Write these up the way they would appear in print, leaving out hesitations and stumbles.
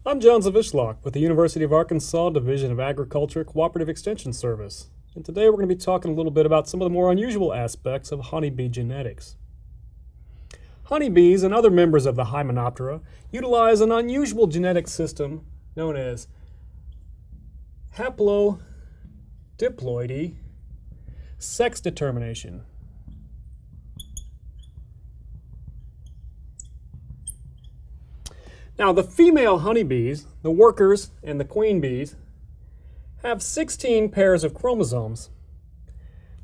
I'm John Zavishlock with the University of Arkansas Division of Agriculture Cooperative Extension Service. And today we're going to be talking a little bit about some of the more unusual aspects of honeybee genetics. Honeybees and other members of the Hymenoptera utilize an unusual genetic system known as haplodiploidy sex determination. Now, the female honeybees, the workers and the queen bees, have 16 pairs of chromosomes.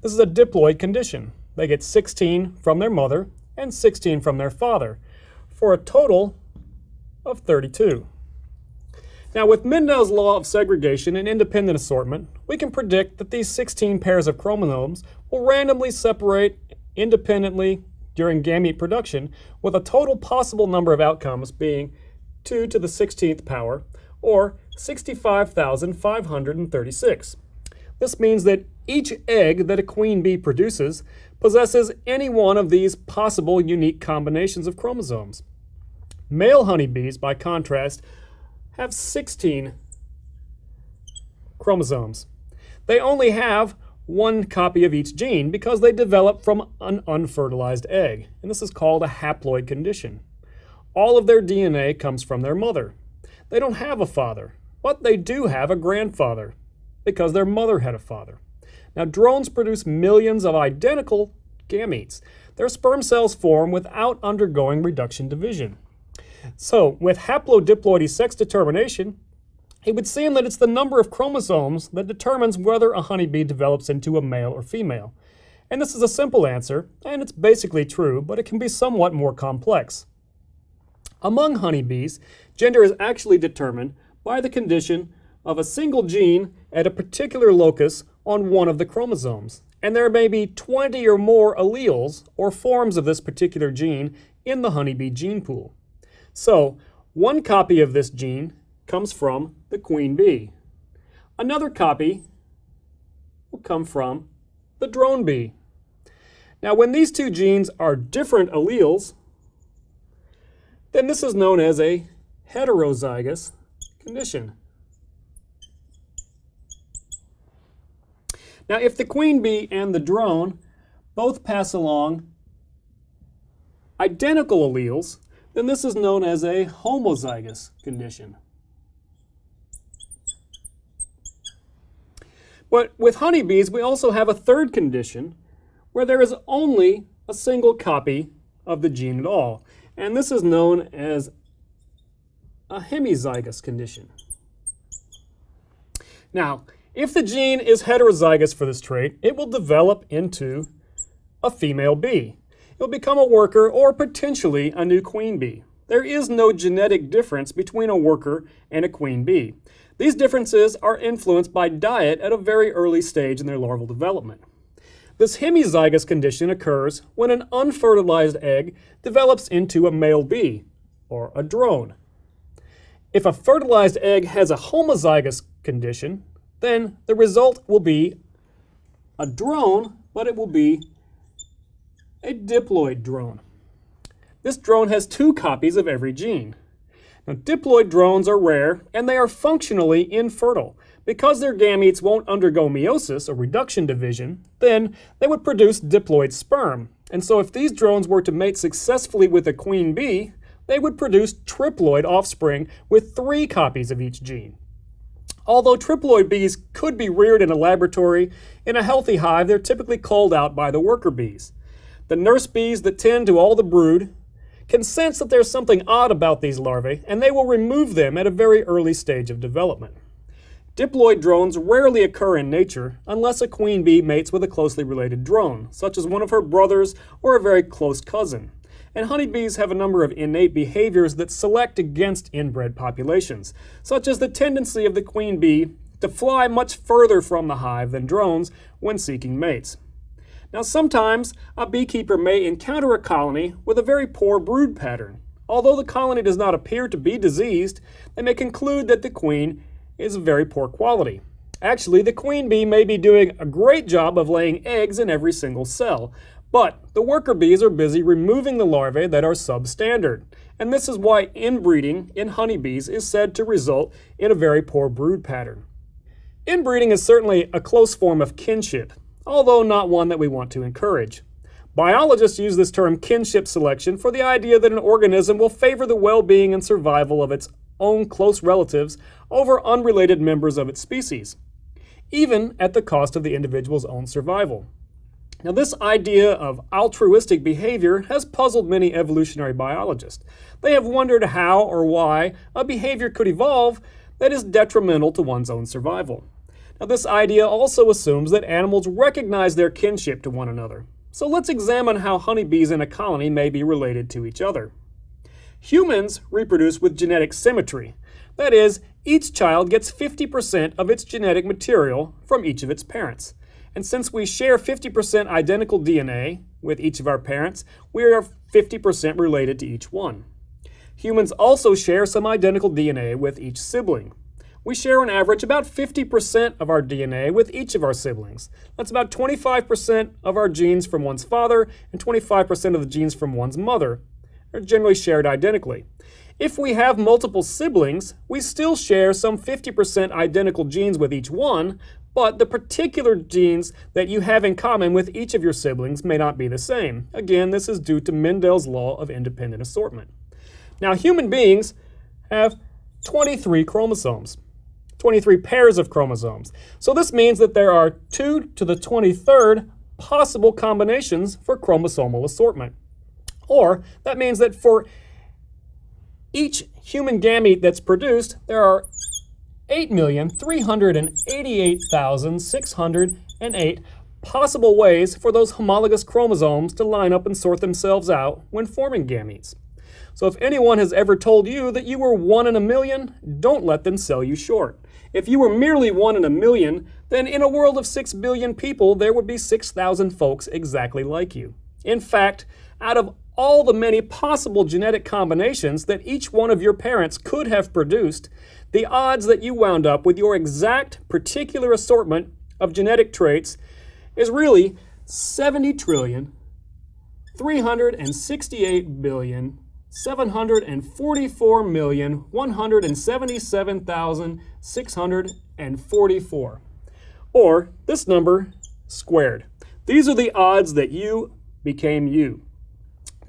This is a diploid condition. They get 16 from their mother and 16 from their father, for a total of 32. Now, with Mendel's law of segregation and independent assortment, we can predict that these 16 pairs of chromosomes will randomly separate independently during gamete production, with a total possible number of outcomes being 2 to the 16th power, or 65,536. This means that each egg that a queen bee produces possesses any one of these possible unique combinations of chromosomes. Male honeybees, by contrast, have 16 chromosomes. They only have one copy of each gene because they develop from an unfertilized egg, and this is called a haploid condition. All of their DNA comes from their mother. They don't have a father, but they do have a grandfather because their mother had a father. Now, drones produce millions of identical gametes. Their sperm cells form without undergoing reduction division. So, with haplodiploidy sex determination, it would seem that it's the number of chromosomes that determines whether a honeybee develops into a male or female. And this is a simple answer, and it's basically true, but it can be somewhat more complex. Among honeybees, gender is actually determined by the condition of a single gene at a particular locus on one of the chromosomes. And there may be 20 or more alleles or forms of this particular gene in the honeybee gene pool. So, one copy of this gene comes from the queen bee. Another copy will come from the drone bee. Now, when these two genes are different alleles, then this is known as a heterozygous condition. Now, if the queen bee and the drone both pass along identical alleles, then this is known as a homozygous condition. But with honeybees, we also have a third condition where there is only a single copy of the gene at all. And this is known as a hemizygous condition. Now, if the gene is heterozygous for this trait, it will develop into a female bee. It will become a worker or potentially a new queen bee. There is no genetic difference between a worker and a queen bee. These differences are influenced by diet at a very early stage in their larval development. This hemizygous condition occurs when an unfertilized egg develops into a male bee, or a drone. If a fertilized egg has a homozygous condition, then the result will be a drone, but it will be a diploid drone. This drone has 2 copies of every gene. Now, diploid drones are rare, and they are functionally infertile. Because their gametes won't undergo meiosis or reduction division, then they would produce diploid sperm. And so if these drones were to mate successfully with a queen bee, they would produce triploid offspring with 3 copies of each gene. Although triploid bees could be reared in a laboratory, in a healthy hive, they're typically culled out by the worker bees. The nurse bees that tend to all the brood can sense that there's something odd about these larvae, and they will remove them at a very early stage of development. Diploid drones rarely occur in nature unless a queen bee mates with a closely related drone, such as one of her brothers or a very close cousin. And honeybees have a number of innate behaviors that select against inbred populations, such as the tendency of the queen bee to fly much further from the hive than drones when seeking mates. Now, sometimes a beekeeper may encounter a colony with a very poor brood pattern. Although the colony does not appear to be diseased, they may conclude that the queen is of very poor quality. Actually, the queen bee may be doing a great job of laying eggs in every single cell, But the worker bees are busy removing the larvae that are substandard. And this is why inbreeding in honeybees is said to result in a very poor brood pattern. Inbreeding is certainly a close form of kinship, although not one that we want to encourage. Biologists use this term kinship selection for the idea that an organism will favor the well-being and survival of its own close relatives over unrelated members of its species, even at the cost of the individual's own survival. Now, this idea of altruistic behavior has puzzled many evolutionary biologists. They have wondered how or why a behavior could evolve that is detrimental to one's own survival. Now, this idea also assumes that animals recognize their kinship to one another. So let's examine how honeybees in a colony may be related to each other. Humans reproduce with genetic symmetry. That is, each child gets 50% of its genetic material from each of its parents. And since we share 50% identical DNA with each of our parents, we are 50% related to each one. Humans also share some identical DNA with each sibling. We share on average about 50% of our DNA with each of our siblings. That's about 25% of our genes from one's father and 25% of the genes from one's mother. They're generally shared identically. If we have multiple siblings, we still share some 50% identical genes with each one, but the particular genes that you have in common with each of your siblings may not be the same. Again, this is due to Mendel's law of independent assortment. Now, human beings have 23 chromosomes, 23 pairs of chromosomes. So this means that there are 2 to the 23rd possible combinations for chromosomal assortment. Or that means that for each human gamete that's produced, there are 8,388,608 possible ways for those homologous chromosomes to line up and sort themselves out when forming gametes. So if anyone has ever told you that you were 1 in a million, don't let them sell you short. If you were merely 1 in a million, then in a world of 6 billion people, there would be 6,000 folks exactly like you. In fact, out of all the many possible genetic combinations that each one of your parents could have produced, the odds that you wound up with your exact particular assortment of genetic traits is really 70,368,744,177,644. Or this number squared. These are the odds that you became you.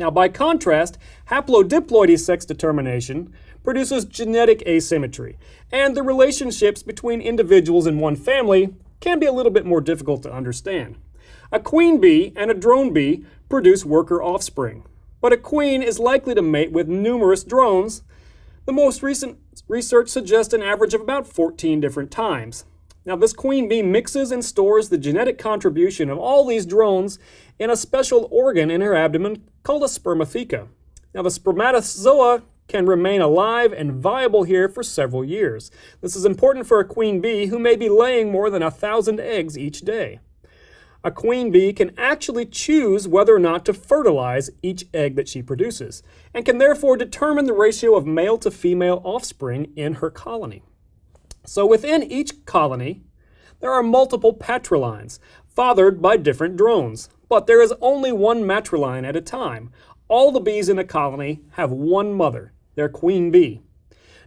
Now, by contrast, haplodiploidy sex determination produces genetic asymmetry, and the relationships between individuals in one family can be a little bit more difficult to understand. A queen bee and a drone bee produce worker offspring, but a queen is likely to mate with numerous drones. The most recent research suggests an average of about 14 different times. Now, this queen bee mixes and stores the genetic contribution of all these drones in a special organ in her abdomen called a spermatheca. Now, the spermatozoa can remain alive and viable here for several years. This is important for a queen bee who may be laying more than 1,000 eggs each day. A queen bee can actually choose whether or not to fertilize each egg that she produces, and can therefore determine the ratio of male to female offspring in her colony. So within each colony, there are multiple patrilines, fathered by different drones, but there is only one matriline at a time. All the bees in a colony have one mother, their queen bee.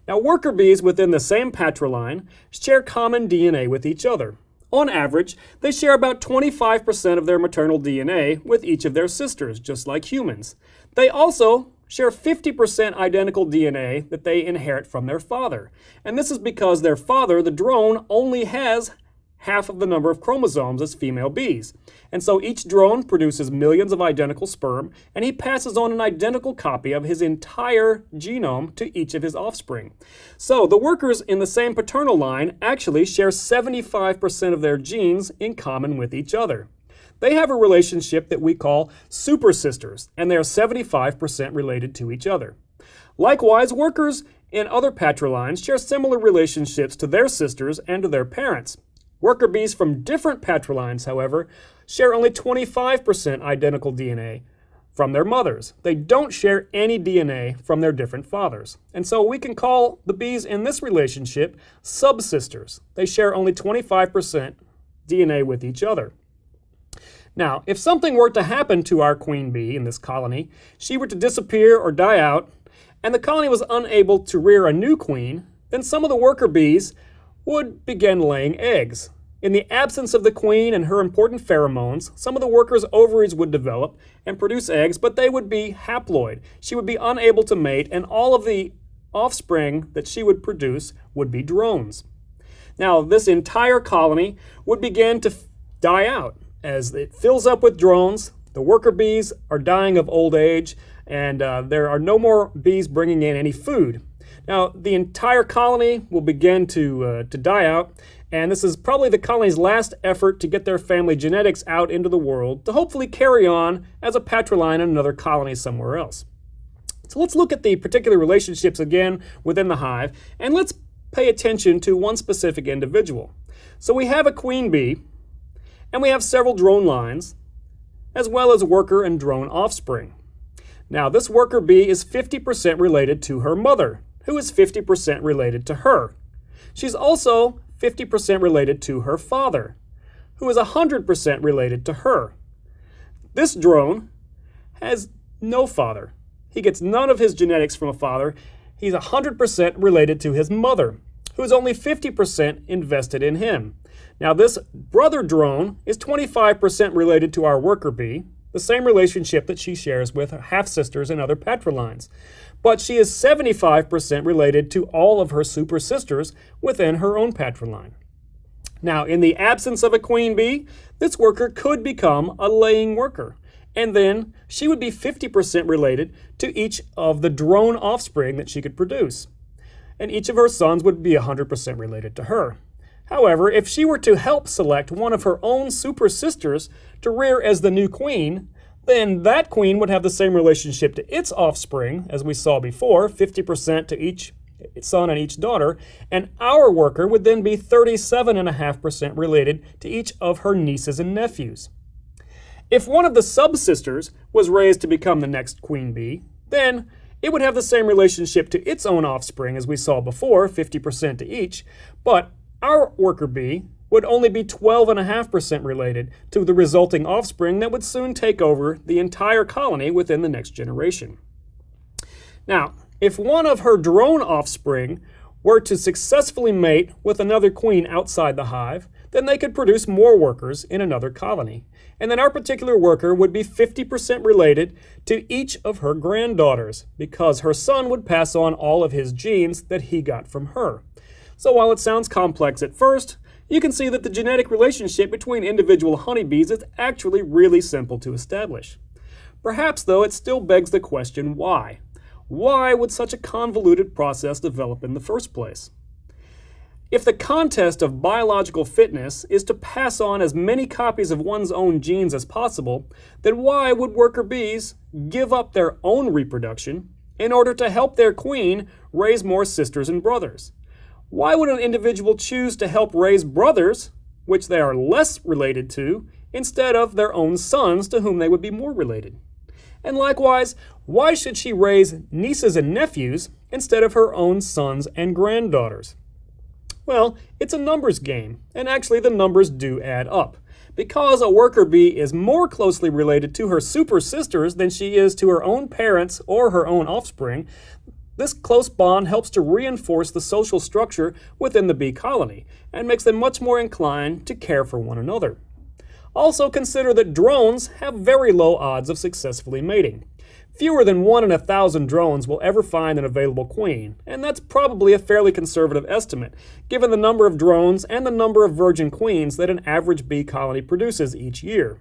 Now, worker bees within the same patriline share common DNA with each other. On average, they share about 25% of their maternal DNA with each of their sisters, just like humans. They also share 50% identical DNA that they inherit from their father. And this is because their father, the drone, only has half of the number of chromosomes as female bees. And so each drone produces millions of identical sperm, and he passes on an identical copy of his entire genome to each of his offspring. So the workers in the same paternal line actually share 75% of their genes in common with each other. They have a relationship that we call super sisters, and they are 75% related to each other. Likewise, workers in other patrilines share similar relationships to their sisters and to their parents. Worker bees from different patrilines, however, share only 25% identical DNA from their mothers. They don't share any DNA from their different fathers. And so we can call the bees in this relationship subsisters. They share only 25% DNA with each other. Now, if something were to happen to our queen bee in this colony, she were to disappear or die out, and the colony was unable to rear a new queen, then some of the worker bees would begin laying eggs. In the absence of the queen and her important pheromones, some of the workers' ovaries would develop and produce eggs, but they would be haploid. She would be unable to mate, and all of the offspring that she would produce would be drones. Now, this entire colony would begin to die out. As it fills up with drones, the worker bees are dying of old age, and there are no more bees bringing in any food. Now, the entire colony will begin to die out, and this is probably the colony's last effort to get their family genetics out into the world to hopefully carry on as a patriline in another colony somewhere else. So let's look at the particular relationships again within the hive, and let's pay attention to one specific individual. So we have a queen bee, and we have several drone lines, as well as worker and drone offspring. Now, this worker bee is 50% related to her mother, who is 50% related to her. She's also 50% related to her father, who is 100% related to her. This drone has no father. He gets none of his genetics from a father. He's 100% related to his mother, who is only 50% invested in him. Now, this brother drone is 25% related to our worker bee, the same relationship that she shares with her half-sisters and other patrilines. But she is 75% related to all of her super sisters within her own patriline. Now, in the absence of a queen bee, this worker could become a laying worker, and then she would be 50% related to each of the drone offspring that she could produce, and each of her sons would be 100% related to her. However, if she were to help select one of her own super sisters to rear as the new queen, then that queen would have the same relationship to its offspring as we saw before, 50% to each son and each daughter, and our worker would then be 37.5% related to each of her nieces and nephews. If one of the subsisters was raised to become the next queen bee, then it would have the same relationship to its own offspring as we saw before, 50% to each, but our worker bee would only be 12.5% related to the resulting offspring that would soon take over the entire colony within the next generation. Now, if one of her drone offspring were to successfully mate with another queen outside the hive, then they could produce more workers in another colony. And then our particular worker would be 50% related to each of her granddaughters, because her son would pass on all of his genes that he got from her. So while it sounds complex at first, you can see that the genetic relationship between individual honeybees is actually really simple to establish. Perhaps, though, it still begs the question, why? Why would such a convoluted process develop in the first place? If the contest of biological fitness is to pass on as many copies of one's own genes as possible, then why would worker bees give up their own reproduction in order to help their queen raise more sisters and brothers? Why would an individual choose to help raise brothers, which they are less related to, instead of their own sons, to whom they would be more related? And likewise, why should she raise nieces and nephews instead of her own sons and granddaughters? Well, it's a numbers game, and actually the numbers do add up. Because a worker bee is more closely related to her super sisters than she is to her own parents or her own offspring, this close bond helps to reinforce the social structure within the bee colony and makes them much more inclined to care for one another. Also consider that drones have very low odds of successfully mating. Fewer than 1 in 1,000 drones will ever find an available queen, and that's probably a fairly conservative estimate, given the number of drones and the number of virgin queens that an average bee colony produces each year.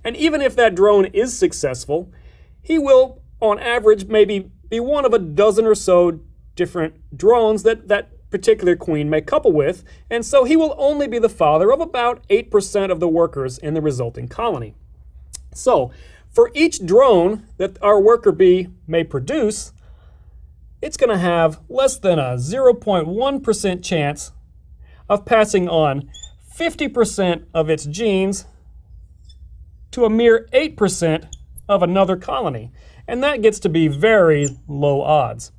And even if that drone is successful, he will, on average, maybe be one of a dozen or so different drones that particular queen may couple with, and so he will only be the father of about 8% of the workers in the resulting colony. So, for each drone that our worker bee may produce, it's going to have less than a 0.1% chance of passing on 50% of its genes to a mere 8% of another colony. And that gets to be very low odds.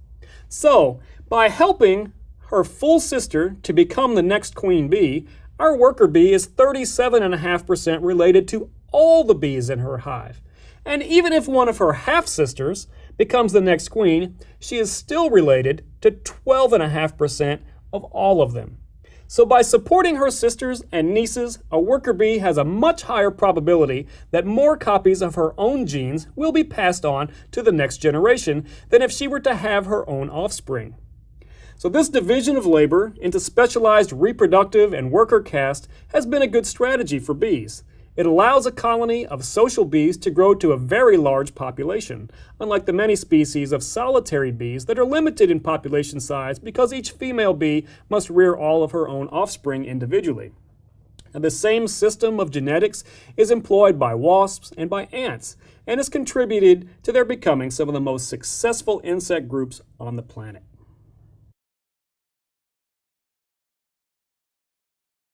So, by helping her full sister to become the next queen bee, our worker bee is 37.5% related to all the bees in her hive. And even if one of her half-sisters becomes the next queen, she is still related to 12.5% of all of them. So by supporting her sisters and nieces, a worker bee has a much higher probability that more copies of her own genes will be passed on to the next generation than if she were to have her own offspring. So this division of labor into specialized reproductive and worker caste has been a good strategy for bees. It allows a colony of social bees to grow to a very large population, unlike the many species of solitary bees that are limited in population size because each female bee must rear all of her own offspring individually. Now, the same system of genetics is employed by wasps and by ants, and has contributed to their becoming some of the most successful insect groups on the planet.